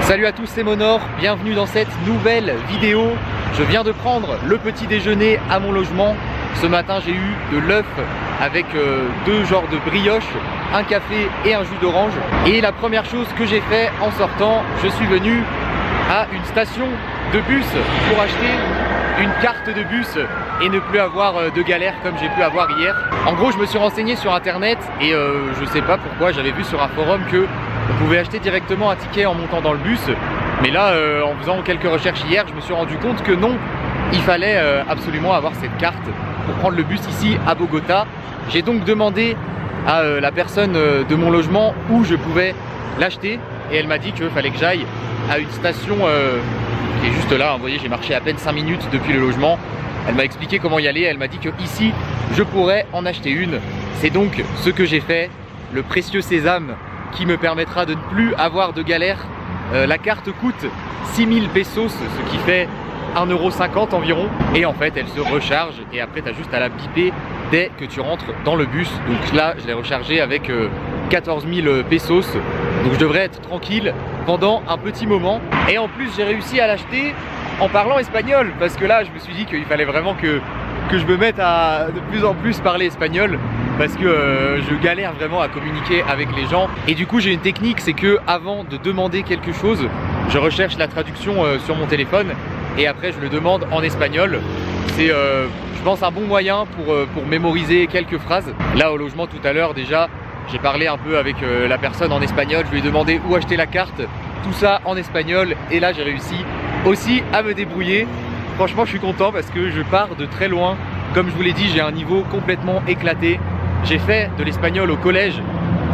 Salut à tous, c'est Monor, bienvenue dans cette nouvelle vidéo. Je viens de prendre le petit déjeuner à mon logement. Ce matin j'ai eu de l'œuf avec deux genres de brioche, un café et un jus d'orange. Et la première chose que j'ai fait en sortant, je suis venu à une station de bus pour acheter une carte de bus et ne plus avoir de galère comme j'ai pu avoir hier. En gros, je me suis renseigné sur internet et je sais pas pourquoi, j'avais vu sur un forum que on pouvait acheter directement un ticket en montant dans le bus. Mais là, en faisant quelques recherches hier, je me suis rendu compte que non, il fallait absolument avoir cette carte pour prendre le bus ici à Bogota. J'ai donc demandé à la personne de mon logement où je pouvais l'acheter et elle m'a dit qu'il fallait que j'aille à une station qui est juste là. Vous voyez, j'ai marché à peine 5 minutes depuis le logement. Elle m'a expliqué comment y aller. Elle m'a dit que ici, je pourrais en acheter une. C'est donc ce que j'ai fait, le précieux sésame qui me permettra de ne plus avoir de galère. La carte coûte 6000 pesos, ce qui fait 1,50 € environ. Et en fait, elle se recharge et après, tu as juste à la biper dès que tu rentres dans le bus. Donc là, je l'ai rechargé avec 14 000 pesos. Donc je devrais être tranquille pendant un petit moment. Et en plus, j'ai réussi à l'acheter en parlant espagnol. Parce que là, je me suis dit qu'il fallait vraiment que je me mette à de plus en plus parler espagnol. Parce que je galère vraiment à communiquer avec les gens. Et du coup, j'ai une technique, c'est que avant de demander quelque chose, je recherche la traduction sur mon téléphone et après je le demande en espagnol. C'est je pense un bon moyen pour mémoriser quelques phrases. Là au logement tout à l'heure déjà, j'ai parlé un peu avec la personne en espagnol, je lui ai demandé où acheter la carte, tout ça en espagnol et là j'ai réussi aussi à me débrouiller. Franchement je suis content parce que je pars de très loin. Comme je vous l'ai dit, j'ai un niveau complètement éclaté. J'ai fait de l'espagnol au collège,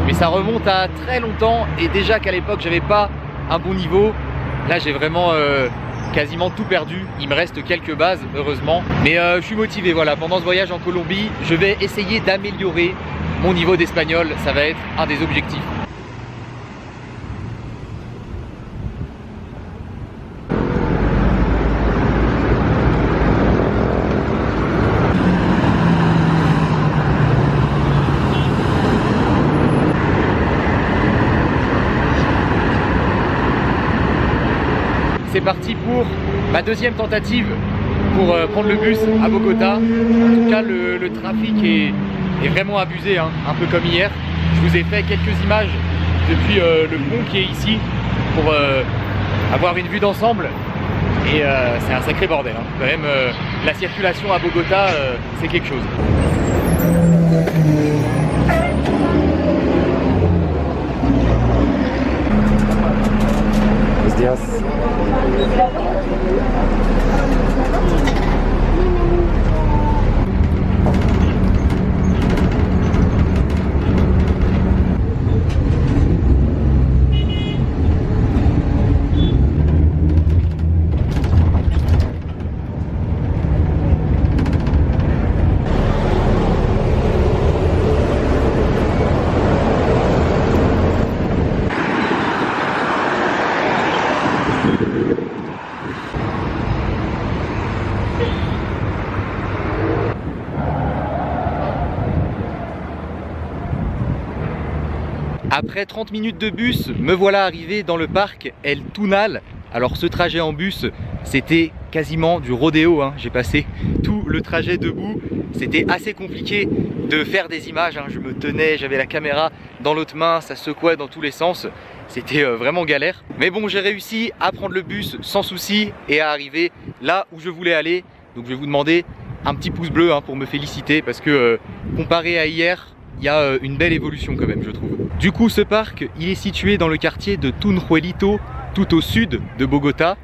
mais ça remonte à très longtemps et déjà qu'à l'époque j'avais pas un bon niveau. Là j'ai vraiment quasiment tout perdu. Il me reste quelques bases heureusement, mais je suis motivé. Voilà, pendant ce voyage en Colombie, je vais essayer d'améliorer mon niveau d'espagnol. Ça va être un des objectifs. C'est parti pour ma deuxième tentative pour prendre le bus à Bogota. En tout cas, le trafic est vraiment abusé, hein, un peu comme hier. Je vous ai fait quelques images depuis le pont qui est ici pour avoir une vue d'ensemble. Et c'est un sacré bordel. Hein. Quand même, la circulation à Bogota, c'est quelque chose. Buenos días. Après 30 minutes de bus, me voilà arrivé dans le parc El Tunal. Alors ce trajet en bus, c'était quasiment du rodéo, hein. J'ai passé tout le trajet debout. C'était assez compliqué de faire des images, hein. Je me tenais, j'avais la caméra dans l'autre main, ça secouait dans tous les sens. C'était vraiment galère. Mais bon, j'ai réussi à prendre le bus sans souci et à arriver là où je voulais aller. Donc je vais vous demander un petit pouce bleu, hein, pour me féliciter parce que comparé à hier, il y a une belle évolution quand même, je trouve. Du coup, ce parc, il est situé dans le quartier de Tunjuelito, tout au sud de Bogota.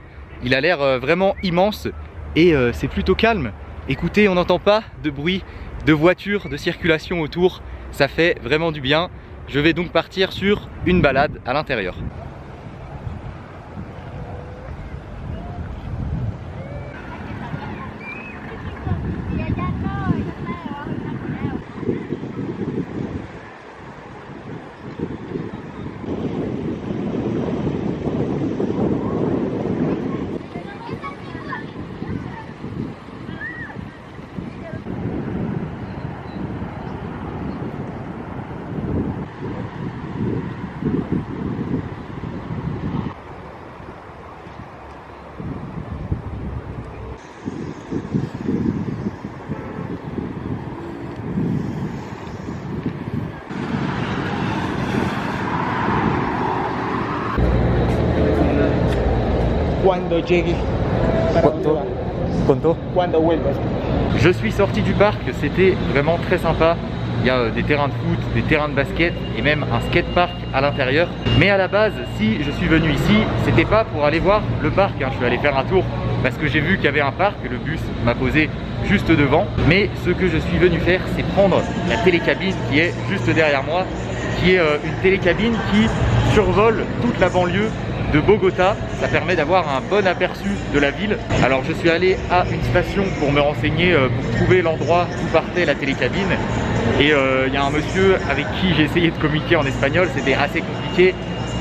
Il a l'air vraiment immense et c'est plutôt calme. Écoutez, on n'entend pas de bruit de voitures, de circulation autour. Ça fait vraiment du bien. Je vais donc partir sur une balade à l'intérieur. cuando llegue para dónde va. ¿Cuánto? Cuando vuelvas. Je suis sorti du parc, c'était vraiment très sympa. Il y a des terrains de foot, des terrains de basket et même un skatepark à l'intérieur. Mais à la base, si je suis venu ici, c'était pas pour aller voir le parc, hein. Je suis allé faire un tour parce que j'ai vu qu'il y avait un parc, le bus m'a posé juste devant. Mais ce que je suis venu faire, c'est prendre la télécabine qui est juste derrière moi, qui est une télécabine qui survole toute la banlieue de Bogota. Ça permet d'avoir un bon aperçu de la ville. Alors je suis allé à une station pour me renseigner, pour trouver l'endroit où partait la télécabine. Et il y a un monsieur avec qui j'ai essayé de communiquer en espagnol, c'était assez compliqué.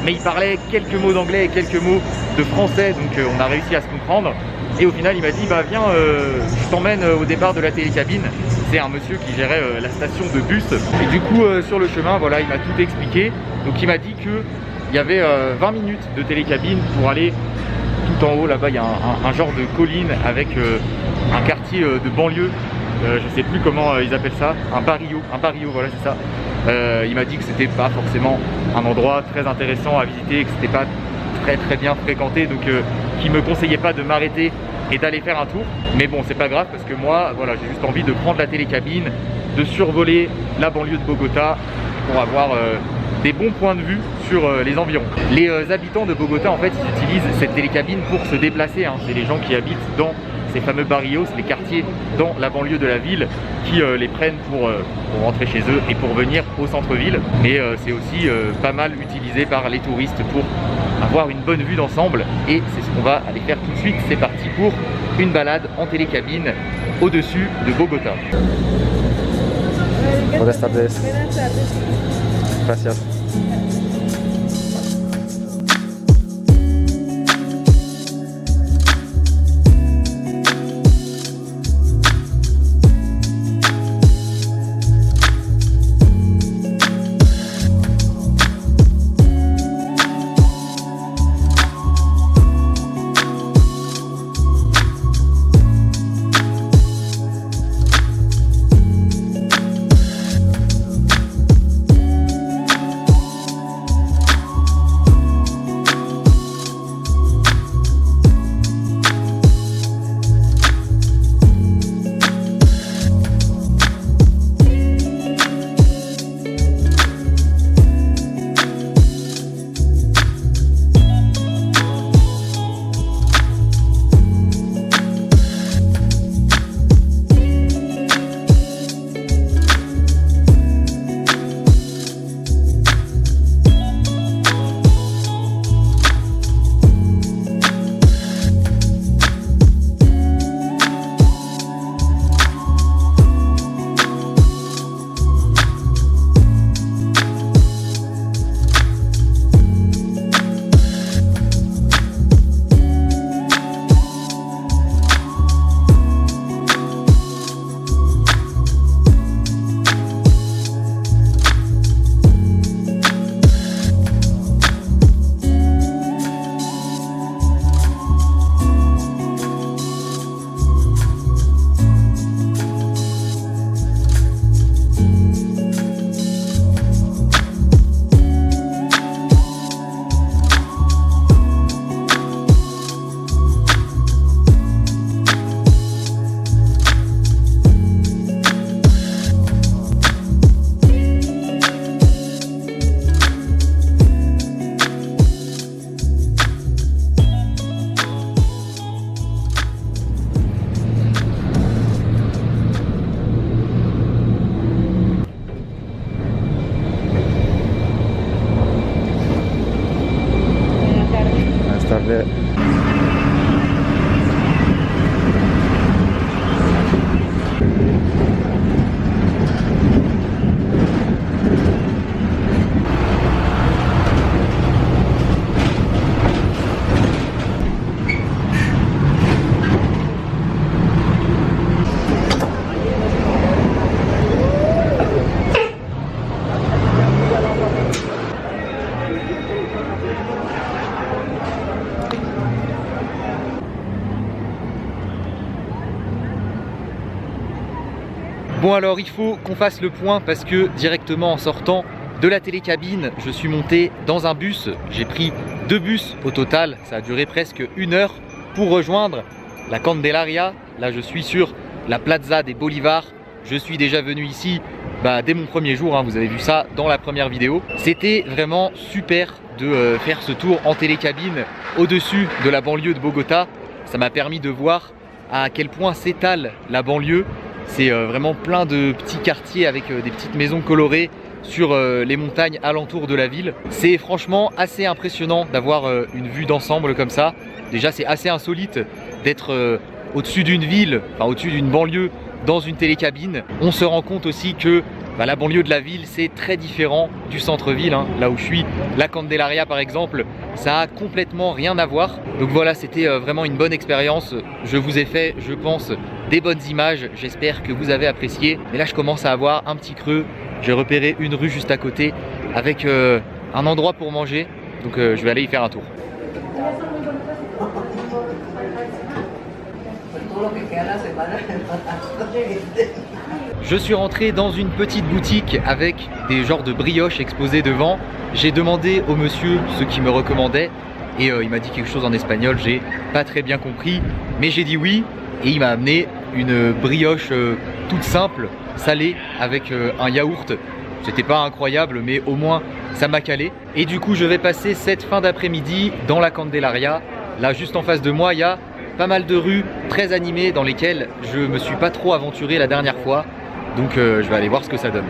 Mais il parlait quelques mots d'anglais et quelques mots de français, donc on a réussi à se comprendre. Et au final il m'a dit, bah viens, je t'emmène au départ de la télécabine. C'est un monsieur qui gérait la station de bus. Et du coup sur le chemin, voilà, il m'a tout expliqué. Donc il m'a dit que il y avait 20 minutes de télécabine pour aller tout en haut. Là-bas, il y a un genre de colline avec un quartier de banlieue. Je sais plus comment ils appellent ça. Un barrio, voilà, c'est ça. Il m'a dit que c'était pas forcément un endroit très intéressant à visiter, que c'était pas très bien fréquenté, donc qui me conseillait pas de m'arrêter et d'aller faire un tour. Mais bon, c'est pas grave parce que moi, voilà, j'ai juste envie de prendre la télécabine, de survoler la banlieue de Bogota pour avoir des bons points de vue sur les environs. Les habitants de Bogota, en fait, ils utilisent cette télécabine pour se déplacer, hein. C'est les gens qui habitent dans ces fameux barrios, les quartiers dans la banlieue de la ville qui les prennent pour rentrer chez eux et pour venir au centre-ville. Mais c'est aussi pas mal utilisé par les touristes pour avoir une bonne vue d'ensemble. Et c'est ce qu'on va aller faire tout de suite. C'est parti pour une balade en télécabine au-dessus de Bogota. Buenas tardes. Buenas tardes. Gracias. tardes. Bon alors il faut qu'on fasse le point parce que directement en sortant de la télécabine, je suis monté dans un bus. J'ai pris 2 bus au total, ça a duré presque 1 heure. pour rejoindre la Candelaria. Là je suis sur la Plaza des Bolivars. Je suis déjà venu ici dès mon premier jour, hein, vous avez vu ça dans la première vidéo. C'était vraiment super de faire ce tour en télécabine au-dessus de la banlieue de Bogota. Ça m'a permis de voir à quel point s'étale la banlieue. C'est vraiment plein de petits quartiers avec des petites maisons colorées sur les montagnes alentour de la ville. C'est franchement assez impressionnant d'avoir une vue d'ensemble comme ça. Déjà c'est assez insolite d'être au-dessus d'une ville, enfin au-dessus d'une banlieue dans une télécabine. On se rend compte aussi que la banlieue de la ville c'est très différent du centre-ville, hein. Là où je suis, la Candelaria par exemple, ça a complètement rien à voir. Donc voilà, c'était vraiment une bonne expérience. Je vous ai fait, je pense, des bonnes images. J'espère que vous avez apprécié. Et là je commence à avoir un petit creux. J'ai repéré une rue juste à côté avec un endroit pour manger. Donc je vais aller y faire un tour. Je suis rentré dans une petite boutique avec des genres de brioches exposées devant. J'ai demandé au monsieur ce qu'il me recommandait et il m'a dit quelque chose en espagnol. J'ai pas très bien compris, mais j'ai dit oui et il m'a amené une brioche toute simple, salée avec un yaourt. C'était pas incroyable, mais au moins ça m'a calé. Et du coup, je vais passer cette fin d'après-midi dans la Candelaria. Là, juste en face de moi, il y a pas mal de rues très animées dans lesquelles je me suis pas trop aventuré la dernière fois. Donc je vais aller voir ce que ça donne.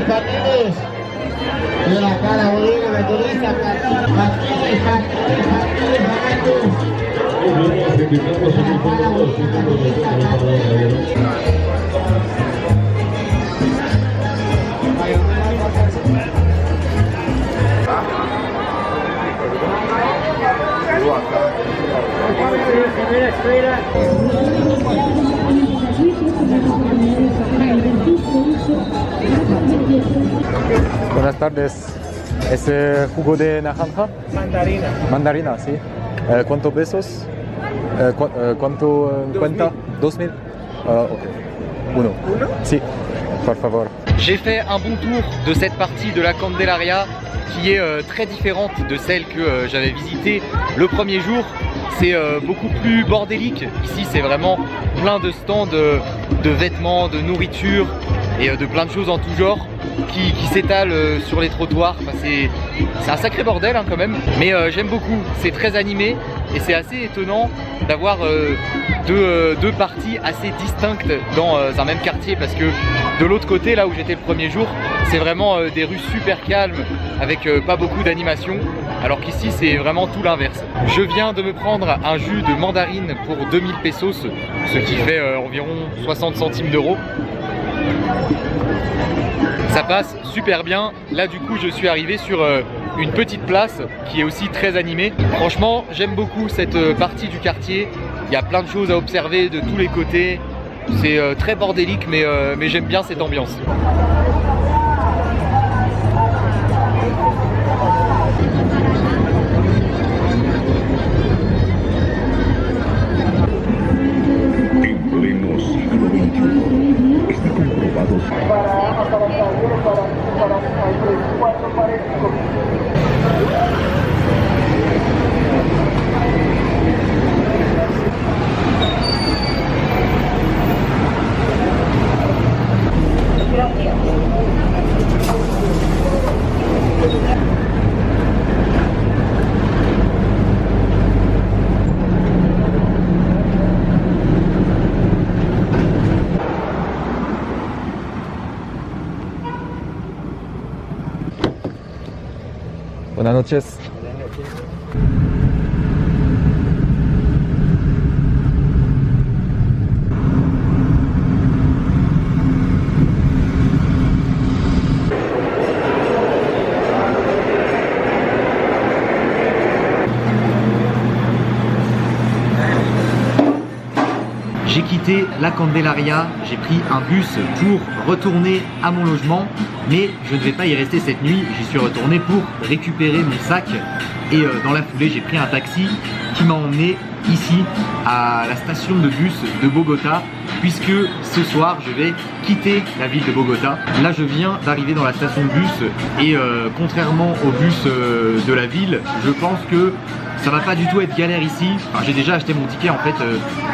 Patines. Mira acá la bodega de turista, patines. Buenas tardes. ¿Es jugo de naranja? Mandarina. Mandarina, sí. ¿Cuántos pesos? ¿Cuánto cuenta? 2000. Ok. Uno. Sí, por favor. J'ai fait un bon tour de cette partie de la Candelaria qui est très différente de celle que j'avais visitée le premier jour. C'est beaucoup plus bordélique. Ici, c'est vraiment plein de stands de vêtements, de nourriture et de plein de choses en tout genre qui s'étalent sur les trottoirs. Enfin, c'est un sacré bordel hein, quand même, mais j'aime beaucoup. C'est très animé et c'est assez étonnant d'avoir deux parties assez distinctes dans un même quartier, parce que de l'autre côté, là où j'étais le premier jour, c'est vraiment des rues super calmes avec pas beaucoup d'animation, alors qu'ici c'est vraiment tout l'inverse. Je viens de me prendre un jus de mandarine pour 2000 pesos, ce qui fait environ 60 centimes d'euros. Ça passe super bien. Là du coup je suis arrivé sur une petite place qui est aussi très animée. Franchement j'aime beaucoup cette partie du quartier. Il y a plein de choses à observer de tous les côtés. C'est très bordélique mais j'aime bien cette ambiance. Para aparentar, para 4 pares Buenas noches. J'ai quitté la Candelaria, j'ai pris un bus pour retourner à mon logement, mais je ne vais pas y rester cette nuit, j'y suis retourné pour récupérer mon sac et dans la foulée j'ai pris un taxi qui m'a emmené ici à la station de bus de Bogota, puisque ce soir je vais quitter la ville de Bogota. Là je viens d'arriver dans la station de bus et contrairement au bus de la ville, je pense que ça va pas du tout être galère ici. Enfin, j'ai déjà acheté mon ticket en fait,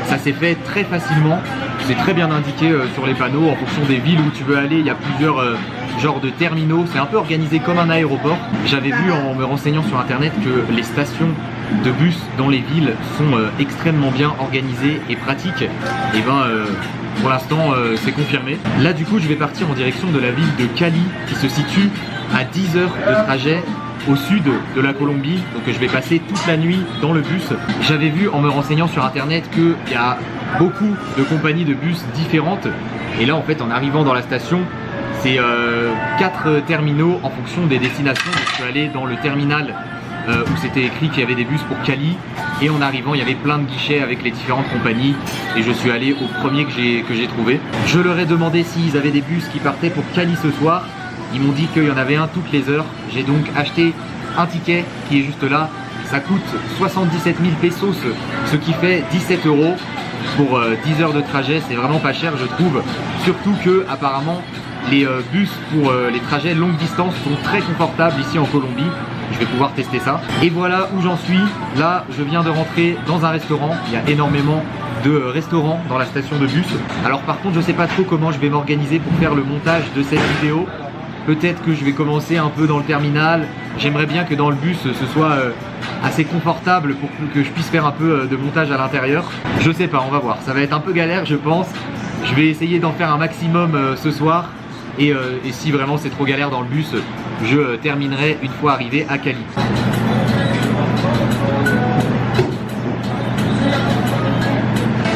ça s'est fait très facilement. C'est très bien indiqué sur les panneaux en fonction des villes où tu veux aller. Il y a plusieurs genres de terminaux. C'est un peu organisé comme un aéroport. J'avais vu en me renseignant sur internet que les stations de bus dans les villes sont extrêmement bien organisées et pratiques. Et ben pour l'instant c'est confirmé. Là du coup je vais partir en direction de la ville de Cali qui se situe à 10 heures de trajet au sud de la Colombie, donc je vais passer toute la nuit dans le bus. J'avais vu en me renseignant sur internet qu'il y a beaucoup de compagnies de bus différentes et là en fait en arrivant dans la station c'est 4 terminaux en fonction des destinations. Donc, je suis allé dans le terminal où c'était écrit qu'il y avait des bus pour Cali et en arrivant il y avait plein de guichets avec les différentes compagnies et je suis allé au premier que j'ai trouvé. Je leur ai demandé s'ils avaient des bus qui partaient pour Cali ce soir. Ils m'ont dit qu'il y en avait un toutes les heures. J'ai donc acheté un ticket qui est juste là. Ça coûte 77 000 pesos, ce qui fait 17 € pour 10 heures de trajet. C'est vraiment pas cher je trouve. Surtout que apparemment les bus pour les trajets longue distance sont très confortables ici en Colombie. Je vais pouvoir tester ça. Et voilà où j'en suis. Là je viens de rentrer dans un restaurant. Il y a énormément de restaurants dans la station de bus. Alors par contre je sais pas trop comment je vais m'organiser pour faire le montage de cette vidéo. Peut-être que je vais commencer un peu dans le terminal. J'aimerais bien que dans le bus ce soit assez confortable pour que je puisse faire un peu de montage à l'intérieur. Je sais pas, on va voir. Ça va être un peu galère je pense. Je vais essayer d'en faire un maximum ce soir. Et si vraiment c'est trop galère dans le bus, je terminerai une fois arrivé à Cali.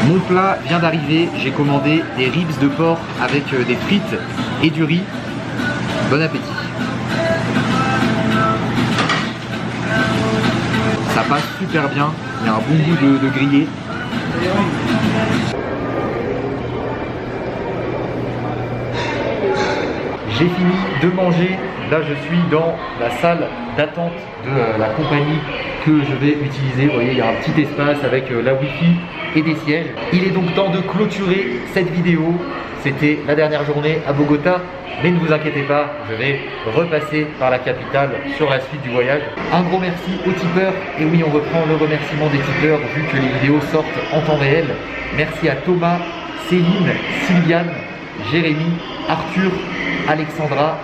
Mon plat vient d'arriver. J'ai commandé des ribs de porc avec des frites et du riz. Bon appétit. Ça passe super bien, il y a un bon goût de grillé. J'ai fini de manger, là je suis dans la salle d'attente de la compagnie que je vais utiliser. Vous voyez, il y a un petit espace avec la Wi-Fi et des sièges. Il est donc temps de clôturer cette vidéo. C'était la dernière journée à Bogota, mais ne vous inquiétez pas, je vais repasser par la capitale sur la suite du voyage. Un gros merci aux tipeurs, et oui on reprend le remerciement des tipeurs vu que les vidéos sortent en temps réel. Merci à Thomas, Céline, Sylviane, Jérémy, Arthur, Alexandra,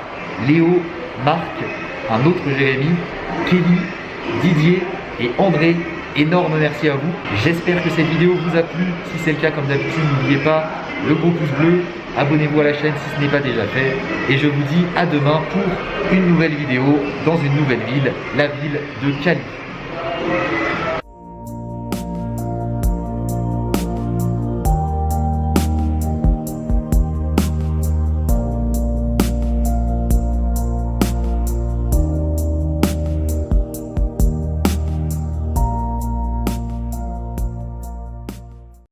Léo, Marc, un autre Jérémy, Kelly, Didier et André. Énorme merci à vous. J'espère que cette vidéo vous a plu. Si c'est le cas, comme d'habitude, n'oubliez pas le gros pouce bleu. Abonnez-vous à la chaîne si ce n'est pas déjà fait. Et je vous dis à demain pour une nouvelle vidéo dans une nouvelle ville, la ville de Cali.